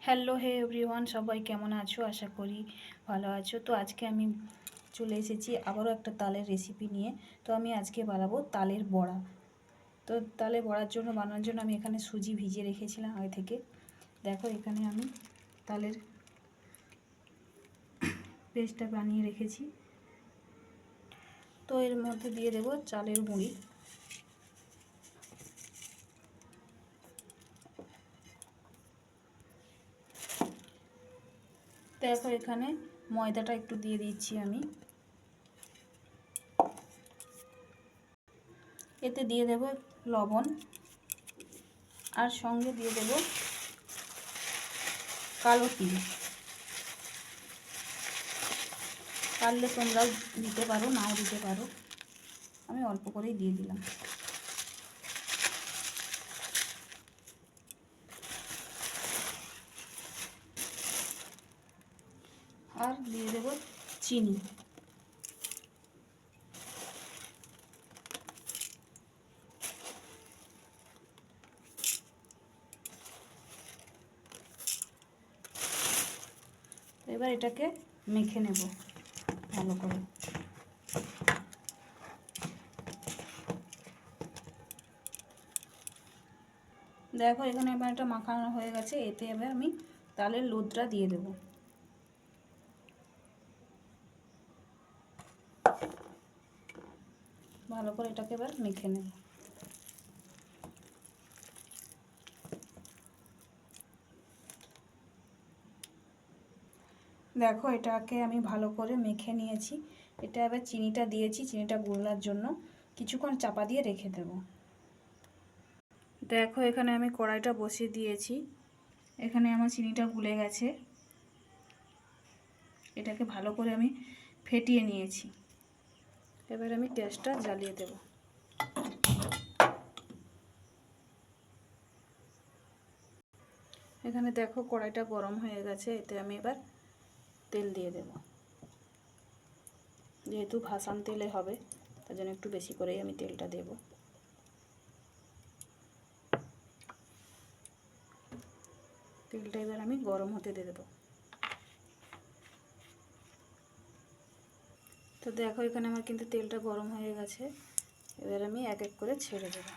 Hello হে everyone, সবাই কেমন আছো? আশা করি ভালো আছো। তো আজকে আমি চলে এসেছি আবারও একটা তালের রেসিপি নিয়ে। তো আমি আজকে বানাবো তালের বড়া। তো তালের বড়ার জন্য বানানোর জন্য আমি এখানে সুজি ভিজিয়ে রেখেছিলাম আগে থেকে। দেখো এখানে আমি তালের পেস্টটা বানিয়ে রেখেছি। তো এর মধ্যে দিয়ে দেব চালের গুঁড়ি, দেখো এখানে ময়দাটা একটু দিয়ে দিচ্ছি আমি। এতে দিয়ে দেব লবণ, আর সঙ্গে দিয়ে দেব কালো তিল। পারলে তোমরাও দিতে পারো, নাও দিতে পারো, আমি অল্প করেই দিয়ে দিলাম। আর দিয়ে দেব চিনি। এবার এটাকে মেখে নেব ভালো করে। দেখো এখানে এবার এটা মাখানো হয়ে গেছে। এতে এবার আমি তালের লোদটা দিয়ে দেব। ভালো করে এটাকে এবার মেখে নেব। দেখো এটাকে আমি ভালো করে মেখে নিয়েছি। এটা এবার চিনিটা দিয়েছি, চিনিটা গলার জন্য কিছুক্ষণ চাপা দিয়ে রেখে দেব। দেখো এখানে আমি কড়াইটা বসিয়ে দিয়েছি। এখানে আমার চিনিটা গুলে গেছে। এটাকে ভালো করে আমি ফেটিয়ে নিয়েছি। এবার আমি গ্যাসটা জ্বালিয়ে দেব। এখানে দেখো কড়াইটা গরম হয়ে গেছে। এতে আমি এবার তেল দিয়ে দেব। যেহেতু ভাসান তেলে হবে, তার জন্য একটু বেশি করেই আমি তেলটা দেব। তেলটা এবার আমি গরম হতে দিয়ে দেবো। তো দেখো এখানে আমার কিন্তু তেলটা গরম হয়ে গেছে। এবার আমি এক এক করে ছেড়ে দেব।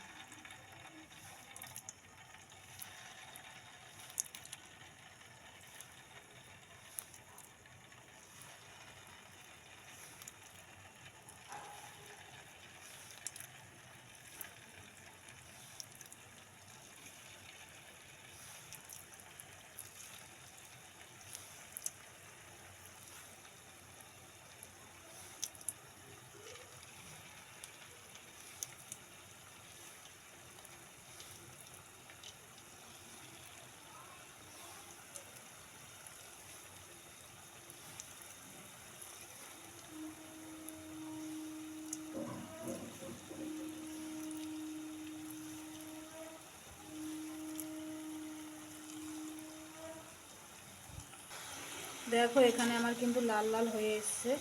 দেখো এখানে আমার কিন্তু লাল লাল হয়ে এসছে।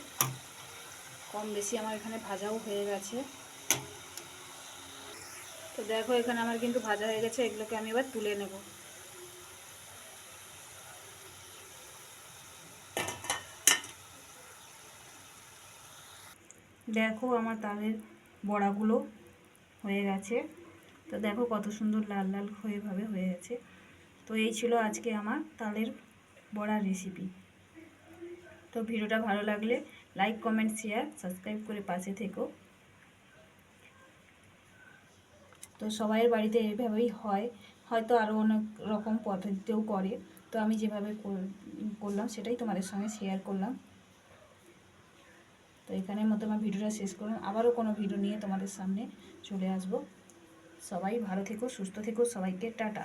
কম বেশি আমার এখানে ভাজাও হয়ে গেছে। তো দেখো এখানে আমার কিন্তু ভাজা হয়ে গেছে। এগুলোকে আমি এবার তুলে নেব। দেখো আমার তালের বড়াগুলো হয়ে গেছে। তো দেখো কত সুন্দর লাল লাল হয়ে গেছে। তো এই ছিল আজকে আমার তালের বড়ার রেসিপি। তো ভিডিওটা ভালো লাগলে লাইক, কমেন্ট, শেয়ার, সাবস্ক্রাইব করে পাশে থেকো। তো সবাইয়ের বাড়িতে এইভাবেই হয়, হয়তো আরও অনেক রকম পদ্ধতিতেও করে। তো আমি যেভাবে করলাম সেটাই তোমাদের সঙ্গে শেয়ার করলাম। তো এখানের মতো আমার ভিডিওটা শেষ করলাম। আবারও কোনো ভিডিও নিয়ে তোমাদের সামনে চলে আসব। সবাই ভালো থেকো, সুস্থ থেকো, সবাইকে টাটা।